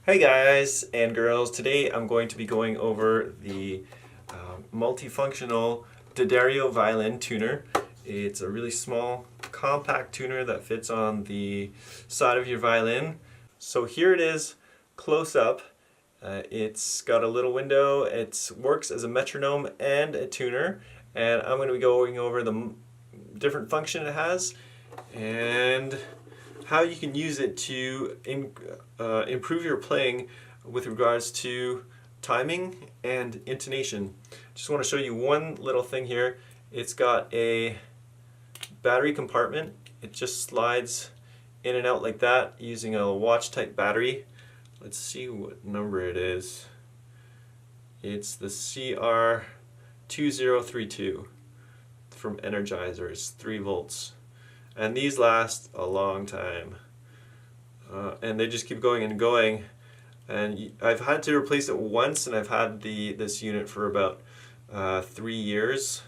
Hey guys and girls, today I'm going to be going over the multifunctional D'Addario violin tuner. It's a really small, compact tuner that fits on the side of your violin. So here it is, close up. It's got a little window, it works as a metronome and a tuner, and I'm going to be going over the different function it has and how you can use it to improve your playing with regards to timing and intonation. Just want to show you one little thing here. It's got a battery compartment. It just slides in and out like that using a watch type battery. Let's see what number it is. It's the CR2032 from Energizer. It's 3 volts. And these last a long time, and they just keep going and going. And I've had to replace it once, and I've had this unit for about 3 years,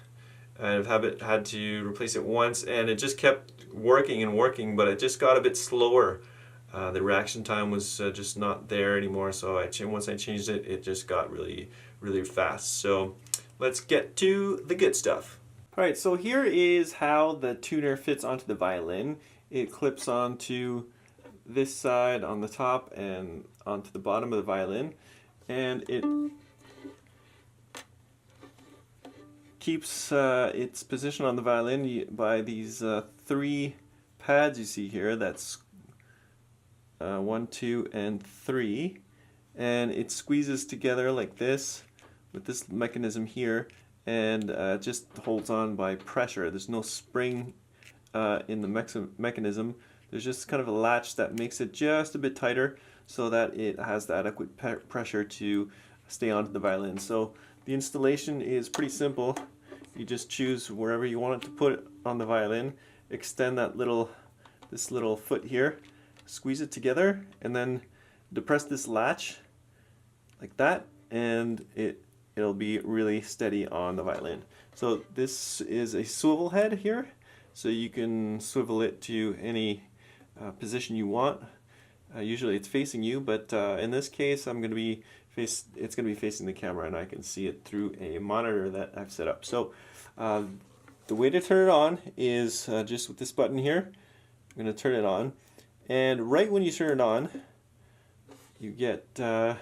and I've had to replace it once, and it just kept working and working, but it just got a bit slower. The reaction time was just not there anymore, so once I changed it, it just got really fast. So let's get to the good stuff. Alright, so here is how the tuner fits onto the violin. It clips onto this side on the top and onto the bottom of the violin, and it keeps its position on the violin by these 3 pads you see here. That's 1, 2, and 3, and it squeezes together like this with this mechanism here, and just holds on by pressure. There's no spring in the mechanism. There's just kind of a latch that makes it just a bit tighter so that it has the adequate pressure to stay onto the violin. So the installation is pretty simple. You just choose wherever you want it to put on the violin, extend this little foot here, squeeze it together, and then depress this latch like that, and it'll be really steady on the violin. So this is a swivel head here, so you can swivel it to any position you want. Usually it's facing you, but in this case it's going to be facing the camera, and I can see it through a monitor that I've set up. So the way to turn it on is just with this button here. I'm going to turn it on, and right when you turn it on, you get the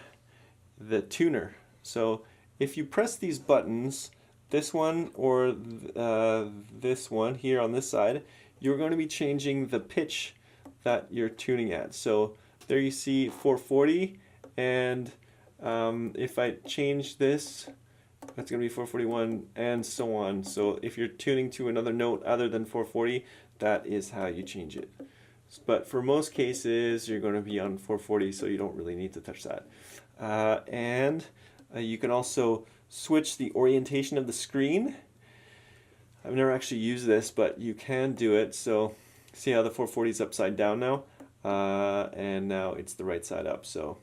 tuner. So if you press these buttons, this one or this one here on this side, you're going to be changing the pitch that you're tuning at. So there you see 440, and if I change this, that's going to be 441, and so on. So if you're tuning to another note other than 440, that is how you change it. But for most cases, you're going to be on 440, so you don't really need to touch that. You can also switch the orientation of the screen. I've never actually used this, but you can do it. So see how the 440 is upside down now, and now it's the right side up. So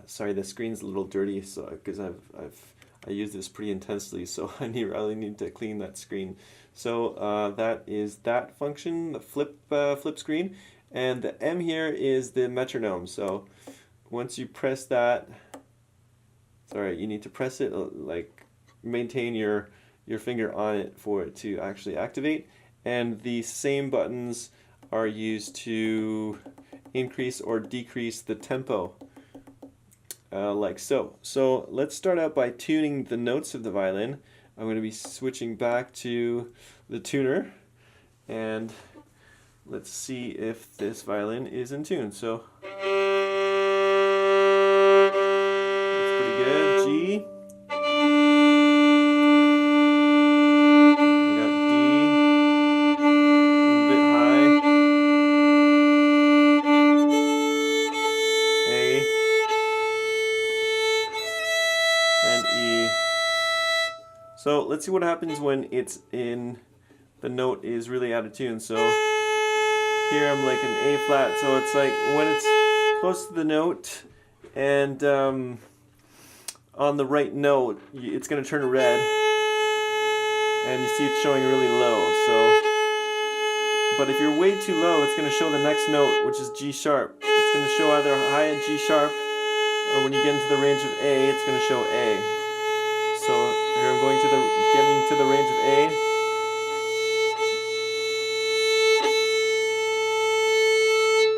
sorry, the screen's a little dirty, so because I use this pretty intensely, so I really need to clean that screen. So that is that function, the flip screen, and the M here is the metronome. So once you press that, sorry, you need to press it, like maintain your finger on it for it to actually activate. And the same buttons are used to increase or decrease the tempo, like so. So let's start out by tuning the notes of the violin. I'm going to be switching back to the tuner, and let's see if this violin is in tune. So good. G. We got D. A bit high. A. And E. So let's see what happens when the note is really out of tune. So here I'm like an A flat. So it's like when it's close to the note and on the right note, it's going to turn red, and you see it's showing really low. So, but if you're way too low, it's going to show the next note, which is G sharp. It's going to show either high at G sharp or when you get into the range of A, it's going to show A. So here I'm going to getting to the range of A.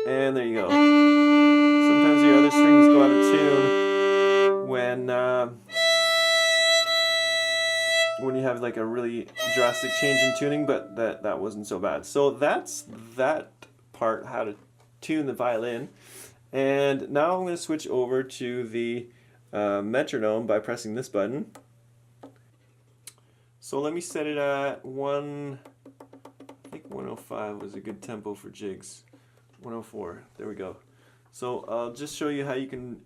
And there you go. Sometimes your other strings go out of tune when you have like a really drastic change in tuning, but that wasn't so bad. So that's that part, how to tune the violin. And now I'm going to switch over to the metronome by pressing this button. So let me set it at I think 105 was a good tempo for jigs. 104, there we go. So I'll just show you how you can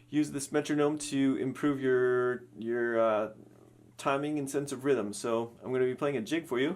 use this metronome to improve your timing and sense of rhythm. So I'm going to be playing a jig for you.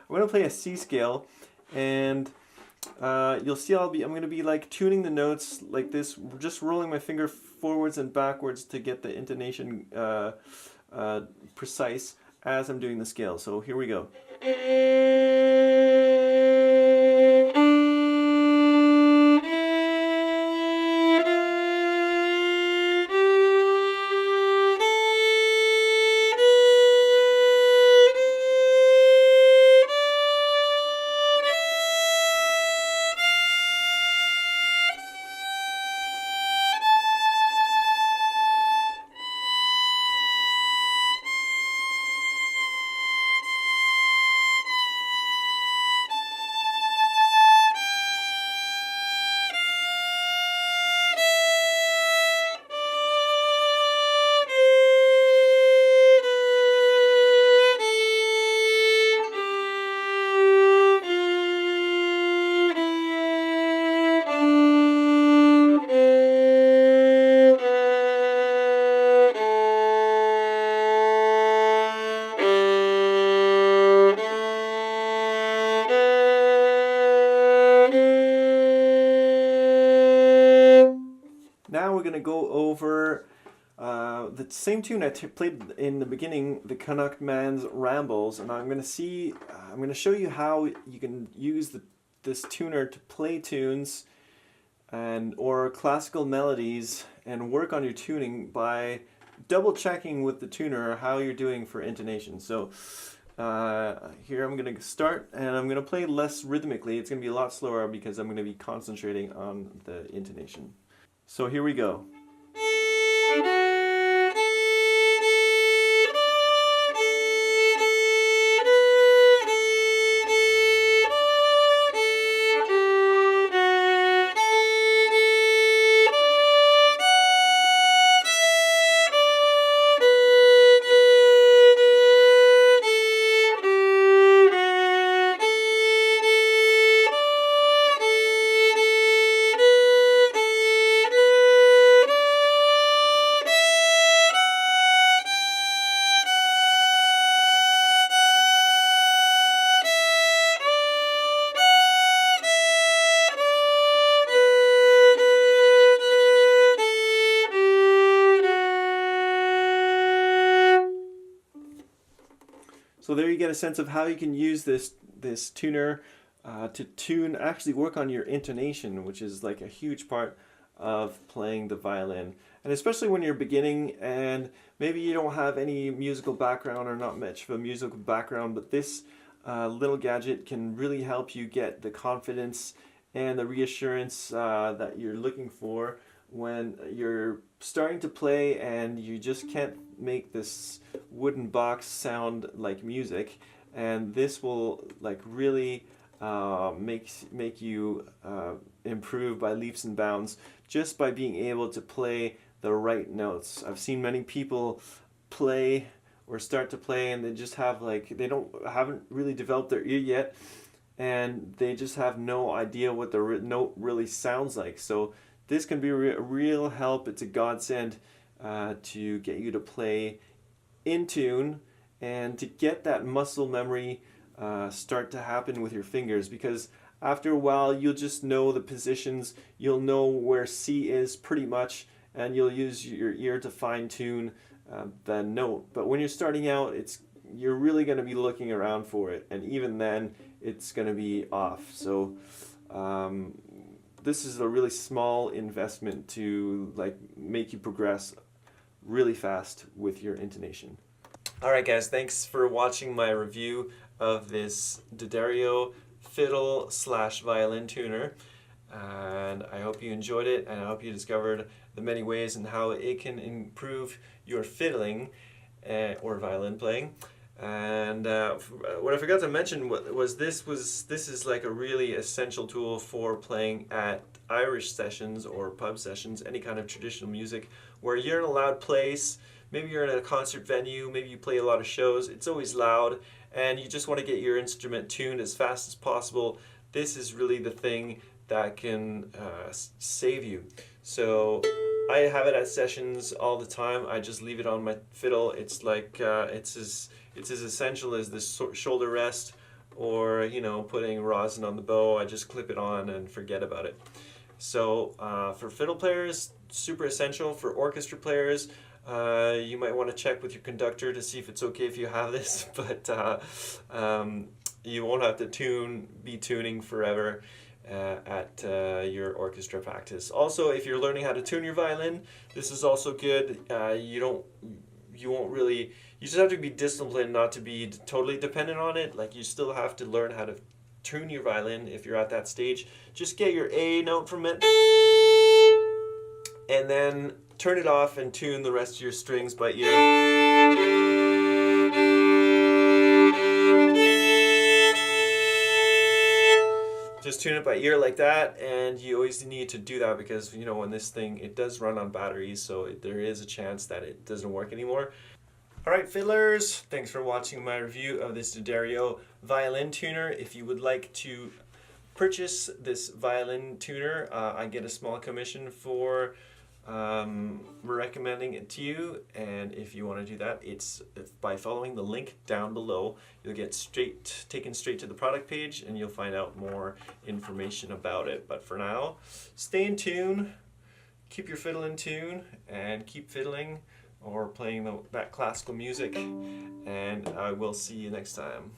I'm going to play a C scale, and you'll see I'm going to be like tuning the notes like this, just rolling my finger forwards and backwards to get the intonation precise as I'm doing the scale. So here we go. Now we're going to go over the same tune I played in the beginning, the Canuck Man's Rambles, and I'm going to show you how you can use this tuner to play tunes or classical melodies and work on your tuning by double checking with the tuner how you're doing for intonation. So here I'm going to start, and I'm going to play less rhythmically. It's going to be a lot slower because I'm going to be concentrating on the intonation. So here we go. So there you get a sense of how you can use this tuner to actually work on your intonation, which is like a huge part of playing the violin. And especially when you're beginning and maybe you don't have any musical background or not much of a musical background, but this little gadget can really help you get the confidence and the reassurance that you're looking for when you're starting to play and you just can't make this wooden box sound like music. And this will like really make you improve by leaps and bounds just by being able to play the right notes. I've seen many people play or start to play and they just have like, haven't really developed their ear yet, and they just have no idea what the note really sounds like. So this can be a real help. It's a godsend to get you to play in tune and to get that muscle memory start to happen with your fingers, because after a while you'll just know the positions, you'll know where C is pretty much, and you'll use your ear to fine tune the note. But when you're starting out, you're really going to be looking around for it, and even then it's going to be off. So this is a really small investment to like make you progress really fast with your intonation. Alright guys, thanks for watching my review of this D'Addario fiddle / violin tuner, and I hope you enjoyed it, and I hope you discovered the many ways and how it can improve your fiddling or violin playing. And what I forgot to mention was this is like a really essential tool for playing at Irish sessions or pub sessions, any kind of traditional music where you're in a loud place. Maybe you're in a concert venue, maybe you play a lot of shows, it's always loud, and you just want to get your instrument tuned as fast as possible. This is really the thing that can save you. So I have it at sessions all the time. I just leave it on my fiddle. It's like it's as essential as this shoulder rest, or putting rosin on the bow. I just clip it on and forget about it. So for fiddle players, super essential. For orchestra players, you might want to check with your conductor to see if it's okay if you have this, but you won't have to be tuning forever at your orchestra practice. Also, if you're learning how to tune your violin, this is also good. You just have to be disciplined not to be totally dependent on it. Like, you still have to learn how to tune your violin if you're at that stage. Just get your A note from it, and then turn it off and tune the rest of your strings by ear. Just tune it by ear like that, and you always need to do that because when this thing, it does run on batteries, so there is a chance that it doesn't work anymore. Alright fiddlers, thanks for watching my review of this D'Addario violin tuner. If you would like to purchase this violin tuner, I get a small commission for recommending it to you, and if you want to do that, it's by following the link down below. You'll get taken straight to the product page, and you'll find out more information about it. But for now, stay in tune, keep your fiddle in tune, and keep fiddling or playing that classical music, and I will see you next time.